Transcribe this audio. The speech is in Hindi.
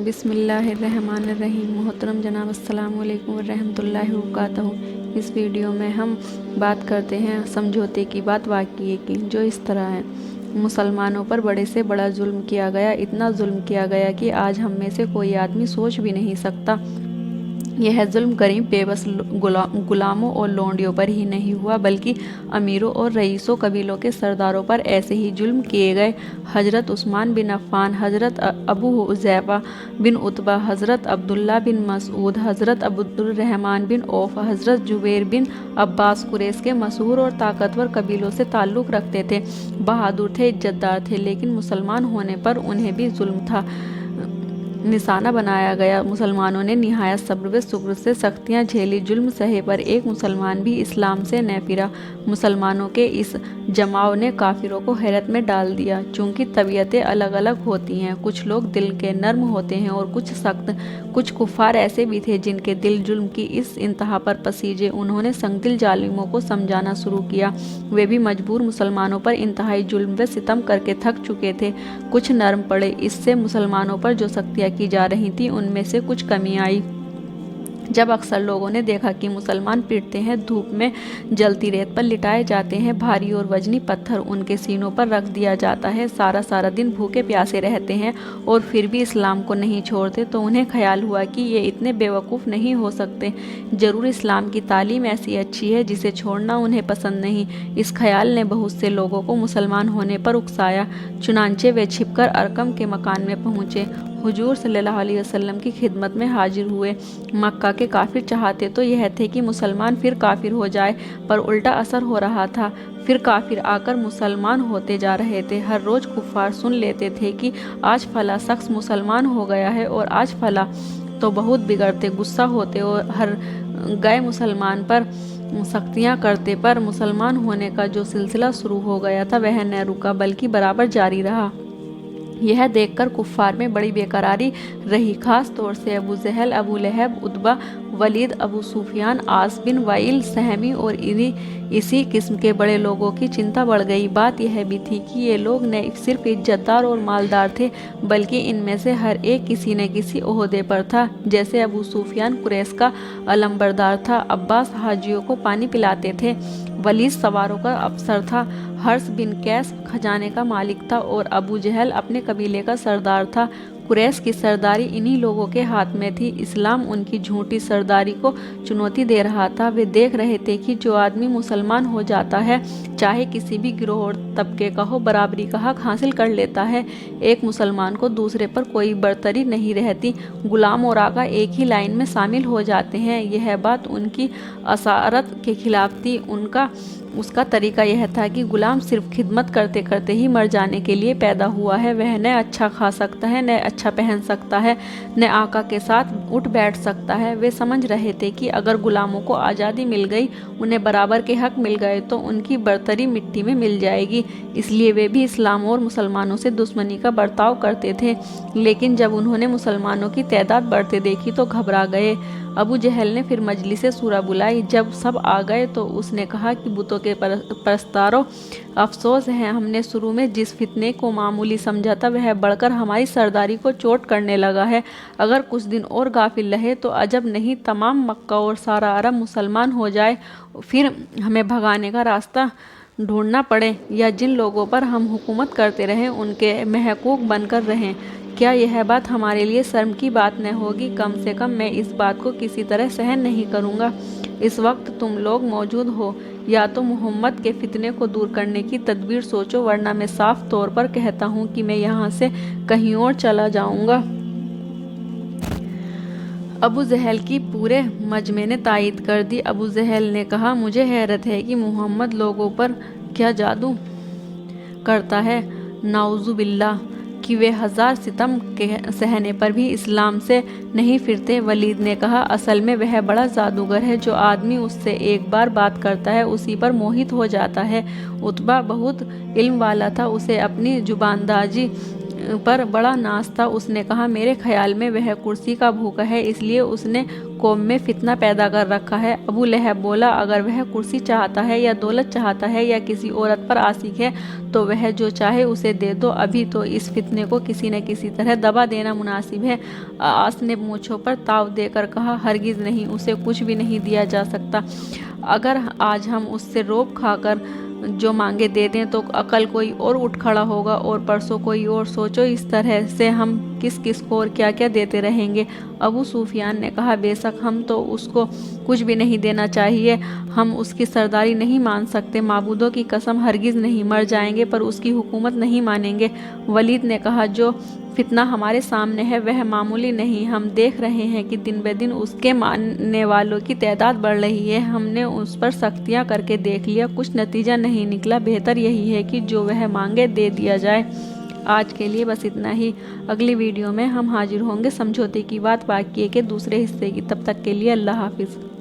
बिस्मिल्लाहिर्रहमानिर्रहीम। मोहतरम जनाब अस्सलाम वालेकुम रहमतुल्लाहि व बरकातहू। इस वीडियो में हम बात करते हैं समझौते की बात वाक़िए की, जो इस तरह है। मुसलमानों पर बड़े से बड़ा जुल्म किया गया, इतना जुल्म किया गया कि आज हम में से कोई आदमी सोच भी नहीं सकता। यह जुल्म गरीब बेबस गुलामों और लोंडियों पर ही नहीं हुआ, बल्कि अमीरों और रईसों कबीलों के सरदारों पर ऐसे ही जुल्म किए गए। हज़रत उस्मान बिन अफ़्फ़ान, हज़रत अबू हुज़ैफ़ा बिन उतबा, हज़रत अब्दुल्ला बिन मसऊद, हज़रत अब्दुर्रहमान बिन औफ़, हज़रत जुबैर बिन अब्बास कुरैश के मशहूर और ताकतवर कबीलों से ताल्लुक़ रखते थे। बहादुर थे, इज्जतदार थे, लेकिन मुसलमान होने पर उन्हें भी जुल्म था निशाना बनाया गया। मुसलमानों ने निहायत सब्र व शुक्र से सख्तियाँ झेली, जुल्म सहे, पर एक मुसलमान भी इस्लाम से न फिरा। मुसलमानों के इस जमाव ने काफिरों को हैरत में डाल दिया। चूँकि तबीयतें अलग अलग होती हैं, कुछ लोग दिल के नर्म होते हैं और कुछ सख्त। कुछ कुफ़ार ऐसे भी थे जिनके दिल जुल्म की इस इंतहा पर पसीजे। उन्होंने संगदिल जालिमों को समझाना शुरू किया। वे भी मजबूर मुसलमानों पर इंतहाई जुल्म व सितम करके थक चुके थे। कुछ नरम पड़े। इससे मुसलमानों पर जो सख्तियाँ की जा रही थी उनमें से कुछ कमी आई। जब अक्सर लोगों ने देखा कि मुसलमान पिटते हैं, धूप में जलती रेत पर लिटाए जाते हैं, भारी और वजनी पत्थर उनके सीनों पर रख दिया जाता है, सारा सारा दिन भूखे प्यासे रहते हैं और फिर भी इस्लाम को नहीं छोड़ते, तो उन्हें ख्याल हुआ कि ये इतने बेवकूफ़ नहीं हो सकते। ज़रूर इस्लाम की तालीम ऐसी अच्छी है जिसे छोड़ना उन्हें पसंद नहीं। इस ख्याल ने बहुत से लोगों को मुसलमान होने पर उकसाया। चुनांचे वे छिपकर अरकम के मकान में पहुँचे, हुजूर सल्लल्लाहु अलैहि वसल्लम की खिदमत में हाजिर हुए। मक्का के काफिर चाहते तो यह थे कि मुसलमान फिर काफिर हो जाए, पर उल्टा असर हो रहा था। फिर काफिर आकर मुसलमान होते जा रहे थे। हर रोज़ कुफ़ार सुन लेते थे कि आज फला शख्स मुसलमान हो गया है और आज फला, तो बहुत बिगड़ते, गुस्सा होते और हर गए मुसलमान पर सख्तियाँ करते। पर मुसलमान होने का जो सिलसिला शुरू हो गया था वह न रुका, बल्कि बराबर जारी रहा। यह देखकर कुफ़ार में बड़ी बेकरारी रही, खास तौर से अबू जहल, अबू लहब, उतबा, वलीद, अबू सुफियान, आस बिन वाइल, सहमी और इसी किस्म के बड़े लोगों की चिंता बढ़ गई। बात यह भी थी कि ये लोग न सिर्फ इज्जतदार और मालदार थे, बल्कि इनमें से हर एक किसी न किसी ओहदे पर था। जैसे अबू सुफियान कुरैश का अलंबरदार था, अब्बास हाजियों को पानी पिलाते थे, वलीद सवारों का अफसर था, हर्ष बिन कैस खजाने का मालिक था और अबू जहल अपने कबीले का सरदार था। कुरैश की सरदारी इन्हीं लोगों के हाथ में थी। इस्लाम उनकी झूठी सरदारी को चुनौती दे रहा था। वे देख रहे थे कि जो आदमी मुसलमान हो जाता है, चाहे किसी भी गिरोह और तबके का हो, बराबरी का हक हासिल कर लेता है। एक मुसलमान को दूसरे पर कोई बरतरी नहीं रहती। गुलाम और आका एक ही लाइन में शामिल हो जाते हैं। यह बात उनकी असारत के खिलाफ थी। उसका तरीका यह था कि गुलाम सिर्फ खिदमत करते करते ही मर जाने के लिए पैदा हुआ है। वह न अच्छा खा सकता है, न अच्छा पहन सकता है, न आका के साथ उठ बैठ सकता है। वे समझ रहे थे कि अगर गुलामों को आज़ादी मिल गई, उन्हें बराबर के हक मिल गए, तो उनकी बरतरी मिट्टी में मिल जाएगी। इसलिए वे भी इस्लाम और मुसलमानों से दुश्मनी का बर्ताव करते थे। लेकिन जब उन्होंने मुसलमानों की तादाद बढ़ते देखी तो घबरा गए। अबू जहल ने फिर मजलिस सूरा बुलाई। जब सब आ गए तो उसने कहा कि बुतों के परस्तारों, अफसोस है, हमने शुरू में जिस फितने को मामूली समझा था वह बढ़कर हमारी सरदारी को चोट करने लगा है। अगर कुछ दिन और गाफिल रहे तो अजब नहीं, तमाम मक्का और सारा अरब मुसलमान हो जाए, फिर हमें भगाने का रास्ता ढूंढना पड़े, या जिन लोगों पर हम हुकूमत करते रहें उनके महकूक बनकर रहें। क्या यह बात हमारे लिए शर्म की बात न होगी? कम से कम मैं इस बात को किसी तरह सहन नहीं करूँगा। इस वक्त तुम लोग मौजूद हो, या तो मोहम्मद के फितने को दूर करने की तदबीर सोचो, वरना मैं साफ तौर पर कहता हूँ कि मैं यहाँ से कहीं और चला जाऊँगा। अबू जहल की पूरे मजमे ने तायीद कर दी। अबू जहल ने कहा, मुझे हैरत है कि मोहम्मद लोगों पर क्या जादू करता है, नाउजुबिल्लाह, कि वे 1000 सितम के सहने पर भी इस्लाम से नहीं फिरते। वलीद ने कहा, असल में वह बड़ा जादूगर है, जो आदमी उससे एक बार बात करता है उसी पर मोहित हो जाता है। उतबा बहुत इल्म वाला था, उसे अपनी जुबानदाजी पर बड़ा नाज था। उसने कहा, मेरे ख्याल में वह कुर्सी का भूखा है, इसलिए उसने कौम में फितना पैदा कर रखा है। अबू लहब बोला, अगर वह कुर्सी चाहता है या दौलत चाहता है या किसी औरत पर आशिक है तो वह जो चाहे उसे दे दो, अभी तो इस फितने को किसी न किसी तरह दबा देना मुनासिब है। आस ने मूंछों पर ताव देकर कहा, हरगिज नहीं, उसे कुछ भी नहीं दिया जा सकता। अगर आज हम उससे रोब खाकर जो मांगे दे दें तो कल कोई और उठ खड़ा होगा और परसों कोई और। सोचो, इस तरह से हम किस किस को और क्या क्या देते रहेंगे। अबू सुफियान ने कहा, बेशक हम तो उसको कुछ भी नहीं देना चाहिए, हम उसकी सरदारी नहीं मान सकते, माबूदों की कसम हरगिज नहीं, मर जाएंगे पर उसकी हुकूमत नहीं मानेंगे। वलीद ने कहा, जो फितना हमारे सामने है वह मामूली नहीं, हम देख रहे हैं कि दिन ब दिन उसके मानने वालों की तादाद बढ़ रही है। हमने उस पर सख्तियां करके देख लिया, कुछ नतीजा नहीं निकला। बेहतर यही है कि जो वह मांगे दे दिया जाए। आज के लिए बस इतना ही। अगली वीडियो में हम हाजिर होंगे समझौते की बात वाक़िए के दूसरे हिस्से की। तब तक के लिए अल्लाह हाफिज़।